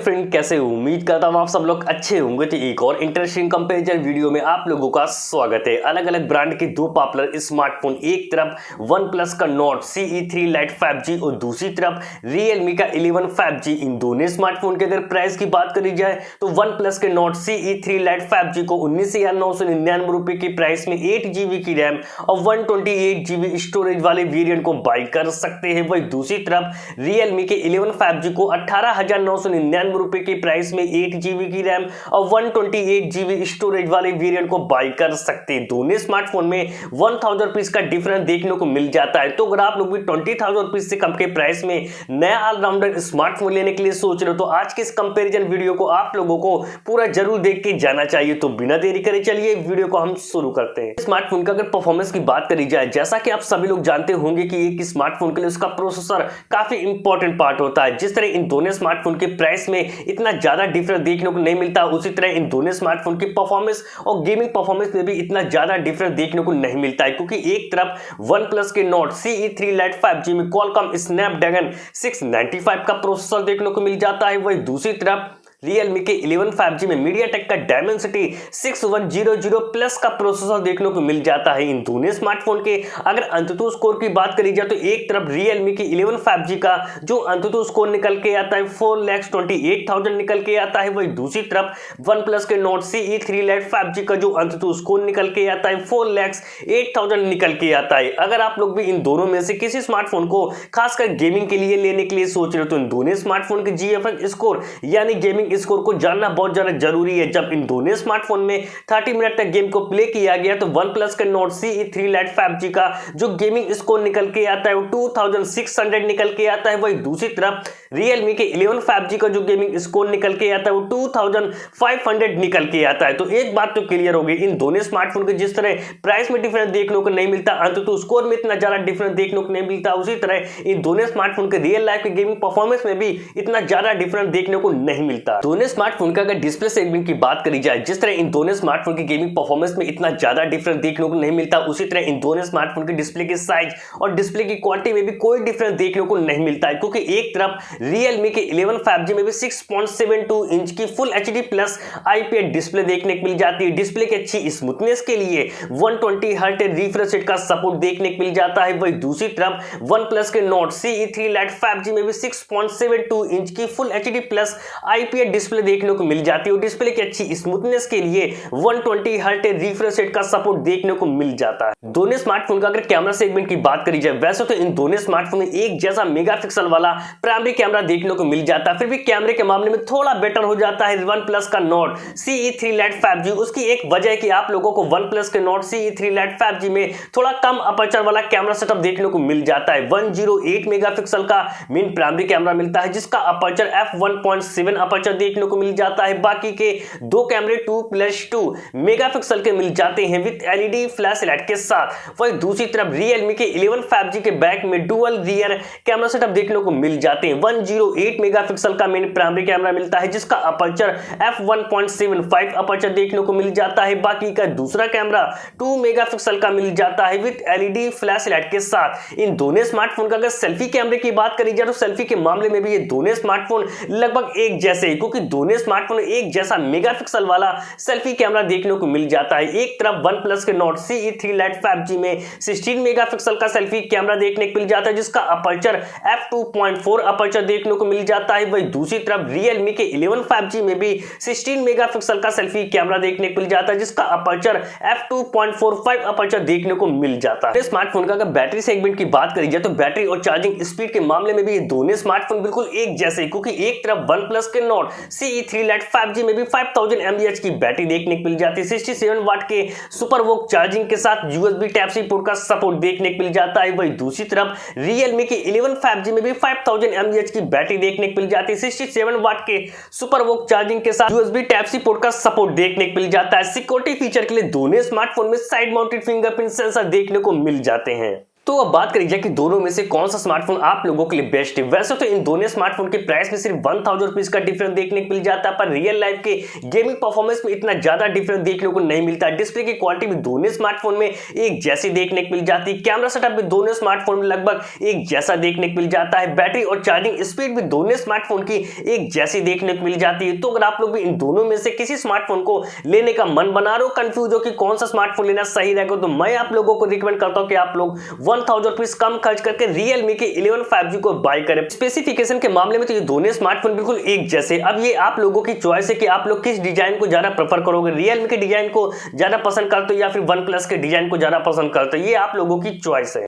Friend, कैसे हो? उम्मीद करता हूँ आप सब लोग अच्छे होंगे। तो एक और इंटरेस्टिंग कंपैरिजन वीडियो में आप लोगों का स्वागत है। अलग अलग ब्रांड के दो पॉपुलर स्मार्टफोन, एक तरफ OnePlus का Nord CE3 Lite 5G और दूसरी तरफ Realme का 11 5G। इन दोनों स्मार्टफोन के अगर प्राइस की बात करी जाए तो OnePlus के Nord CE3 Lite 5G को 19,999 रुपए की प्राइस में 8GB की रैम और 128GB स्टोरेज वाले वेरिएंट को बाई कर सकते हैं। वही दूसरी तरफ Realme के 11 5G को 18,999 रुपए की प्राइस में 8GB की रैम और 128GB स्टोरेज वाले वेरिएंट को बाई कर सकते हैं। दोनों स्मार्टफोन में 1000 रुपीज का डिफरेंस देखने को मिल जाता है। तो अगर आप लोग भी 20,000 रुपीज से कम के प्राइस में नया ऑलराउंडर स्मार्टफोन लेने के लिए सोच रहे हो तो आज के इस कंपैरिजन वीडियो को आप लोगों को पूरा जरूर देख के जाना चाहिए। तो बिना देरी करे चलिए वीडियो को हम शुरू करते हैं। स्मार्टफोन का अगर परफॉर्मेंस की बात करी जाए, जैसा कि आप सभी लोग जानते होंगे कि एक स्मार्टफोन के लिए उसका प्रोसेसर काफी इंपॉर्टेंट पार्ट होता है। जिस तरह इन दोनों स्मार्टफोन के प्राइस में इतना ज्यादा डिफरेंस देखने को नहीं मिलता, उसी तरह इन दोनों स्मार्टफोन की परफॉर्मेंस और गेमिंग परफॉर्मेंस में भी इतना ज्यादा डिफरेंस देखने को नहीं मिलता है। क्योंकि एक तरफ OnePlus के Nord CE3 Lite 5G में Qualcomm Snapdragon 695 का प्रोसेसर देखने को मिल जाता है, वही दूसरी तरफ Realme के 11 5G में MediaTek का Dimensity 6100 प्लस का प्रोसेसर देखने को मिल जाता है। इन दोनों स्मार्टफोन के अगर अंततः स्कोर की बात करी जाए तो एक तरफ Realme के 11 5G का जो अंततः स्कोर निकल के आता है 4,28,000 निकल के आता है, वही दूसरी तरफ OnePlus के Nord CE3 Lite 5G का जो अंततः स्कोर निकल के आता है 4,08,000 निकल के आता है। अगर आप लोग भी इन दोनों में से किसी स्मार्टफोन को खासकर गेमिंग के लिए लेने के लिए सोच रहे हो तो इन दोनों स्मार्टफोन के GFX स्कोर यानी गेमिंग स्कोर को जानना बहुत ज्यादा जरूरी है। जब इन दोनों स्मार्टफोन में 30 मिनट तक गेम को प्ले किया गया तो OnePlus के Nord CE3 Lite 5G का जो गेमिंग स्कोर निकल के आता है वो 2600 निकल के आता है, वही दूसरी तरफ Realme के 11 5G का जो गेमिंग स्कोर निकल के आता है वो 2500 निकल के आता है। तो एक बात तो क्लियर होगी, इन दोनों स्मार्टफोन के जिस तरह प्राइस में डिफरेंस देखने को नहीं मिलता, अंततः स्कोर में इतना ज्यादा डिफरेंस देखने को नहीं मिलता, उसी तरह इन दोनों स्मार्टफोन के रियल लाइफ के गेमिंग परफॉर्मेंस में भी इतना ज्यादा डिफरेंस देखने को नहीं मिलता। दोनों स्मार्टफोन का अगर डिस्प्ले सेगमेंट की बात करी जाए, जिस तरह इन दोनों स्मार्टफोन की गेमिंग परफॉर्मेंस में इतना ज्यादा डिफरेंस देखने को नहीं मिलता, उसी तरह इन दोनों स्मार्टफोन के डिस्प्ले के साइज और डिस्प्ले की क्वालिटी में भी कोई डिफरेंस देखने को नहीं मिलता है। क्योंकि एक तरफ Realme के 11 5G में भी 6.72 इंच की full HD plus IPS display देखने को मिल जाती है। डिस्प्ले की अच्छी स्मूथनेस के लिए 120 हर्ट्ज रिफ्रेश रेट का सपोर्ट देखने को मिल जाता है, वही दूसरी तरफ OnePlus के Nord CE3 Lite 5G में भी 6.72 इंच की full HD plus IPS display देखने को मिल जाती है और डिस्प्ले की अच्छी स्मूथनेस के लिए 120 हर्ट्ज रिफ्रेश रेट का सपोर्ट देखने को मिल जाता है। दोनों स्मार्टफोन का अगर कैमरा सेगमेंट की बात करी जाए, वैसे तो इन दोनों स्मार्टफोन में एक जैसा मेगापिक्सल वाला प्राइमरी कैमरा देखने को मिल जाता है, फिर भी कैमरे के मामले में थोड़ा बेटर हो जाता है OnePlus का Nord CE3 Lite 5G। उसकी एक वजह है कि आप लोगों को OnePlus के Nord CE3 Lite 5G में थोड़ा कम अपर्चर वाला कैमरा सेटअप देखने को मिल जाता है। 108 मेगापिक्सल का मेन प्राइमरी कैमरा मिलता है, जिसका अपर्चर f1.7 अपर्चर देखने को मिल जाता है। बाकी के दो कैमरे 2+2 मेगापिक्सल के मिल जाते हैं विद LED फ्लैश लाइट के साथ। वही दूसरी तरफ Realme के 11 5G के बैक में डुअल रियर कैमरा सेटअप देखने को मिल जाते हैं। 108 मेगापिक्सल का मेन प्राइमरी कैमरा मिलता है, जिसका अपर्चर f1.75 अपर्चर देखने को मिल जाता है। बाकी का दूसरा कैमरा 2 मेगापिक्सल का मिल जाता है विद LED फ्लैश लाइट के साथ। इन दोनों स्मार्टफोन का अगर सेल्फी कैमरे की बात करी जाए तो सेल्फी के मामले में भी ये दोनों स्मार्टफोन लगभग एक जैसे, क्योंकि दोनों स्मार्टफोन एक जैसा मेगापिक्सल वाला सेल्फी कैमरा देखने को मिल जाता है। एक तरफ OnePlus के Nord CE3 Lite 5G में 16 मेगापिक्सल का सेल्फी कैमरा देखने को मिल जाता है, जिसका अपर्चर f2.4 अपर्चर देखने को मिल जाता है। वही दूसरी तरफ Realme के 11 5G में भी 16 मेगापिक्सल का सेल्फी कैमरा देखने को मिल जाता है, जिसका अपर्चर f2.45 अपर्चर देखने को मिल जाता है। स्मार्टफोन का अगर बैटरी सेगमेंट की बात करी जाए तो बैटरी और चार्जिंग स्पीड के मामले में भी ये दोनों स्मार्टफोन बिल्कुल एक जैसे, क्योंकि एक तरफ OnePlus के Nord CE3 Lite 5G में भी 5000 mAh की बैटरी देखने को मिल जाती है, 67 वाट के सुपर वोक चार्जिंग के साथ USB Type-C पोर्ट का सपोर्ट देखने को मिल जाता है। वही दूसरी तरफ Realme के 11 5G में भी 5000 mAh की बैटरी देखने को मिल जाती है, 67 वाट के सुपर वोक चार्जिंग के साथ USB Type-C पोर्ट का सपोर्ट देखने को मिल जाता है। सिक्योरिटी फीचर के लिए दोनों स्मार्टफोन में साइड माउंटेड फिंगरप्रिंट सेंसर देखने को मिल जाते हैं। तो अब बात करी जाए कि दोनों में से कौन सा स्मार्टफोन आप लोगों के लिए बेस्ट है। वैसे तो इन दोनों स्मार्टफोन के प्राइस में सिर्फ 1000 रुपीज का डिफरेंस देखने को मिल जाता है, पर रियल लाइफ के गेमिंग परफॉर्मेंस में इतना ज्यादा डिफरेंस देखने को नहीं मिलता। डिस्प्ले की क्वालिटी भी दोनों स्मार्टफोन में एक जैसी देखने को मिल जाती है। कैमरा सेटअप भी दोनों स्मार्टफोन में लगभग एक जैसा देखने को मिल जाता है। बैटरी और चार्जिंग स्पीड भी दोनों स्मार्टफोन की एक जैसी देखने को मिल जाती है। तो अगर आप लोग भी इन दोनों में से किसी स्मार्टफोन को लेने का मन बना रहे हो, कंफ्यूज हो कि कौन सा स्मार्टफोन लेना सही रहेगा, तो मैं आप लोगों को रिकमेंड करता हूं कि आप लोग 1000 रुपीज कम खर्च करके Realme के 11 5G को बाय करें। स्पेसिफिकेशन के मामले में तो ये दोनों स्मार्टफोन बिल्कुल एक जैसे। अब ये आप लोगों की चॉइस है कि आप लोग किस डिजाइन को ज्यादा प्रेफर करोगे, Realme के डिजाइन को ज्यादा पसंद करते हो या फिर OnePlus के डिजाइन को ज्यादा पसंद करते हो। ये आप लोगों की चॉइस है।